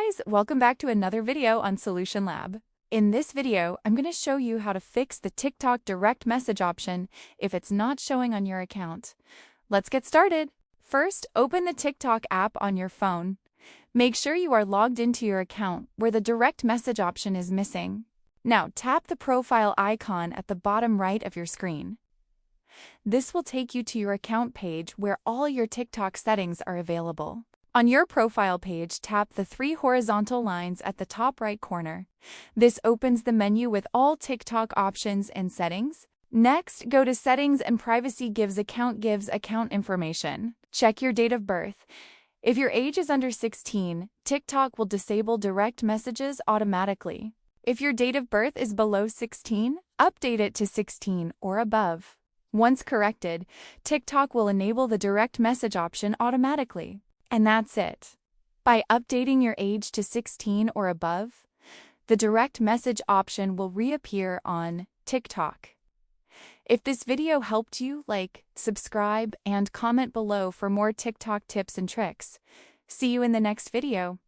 guys, welcome back to another video on Solution Lab. In this video, I'm going to show you how to fix the TikTok direct message option if it's not showing on your account. Let's get started. First, open the TikTok app on your phone. Make sure you are logged into your account where the direct message option is missing. Now tap the profile icon at the bottom right of your screen. This will take you to your account page where all your TikTok settings are available. On your profile page, tap the three horizontal lines at the top right corner. This opens the menu with all TikTok options and settings. Next, go to Settings and Privacy gives account information. Check your date of birth. If your age is under 16, TikTok will disable direct messages automatically. If your date of birth is below 16, update it to 16 or above. Once corrected, TikTok will enable the direct message option automatically. And that's it. By updating your age to 16 or above, the direct message option will reappear on TikTok. If this video helped you, like, subscribe, and comment below for more TikTok tips and tricks. See you in the next video.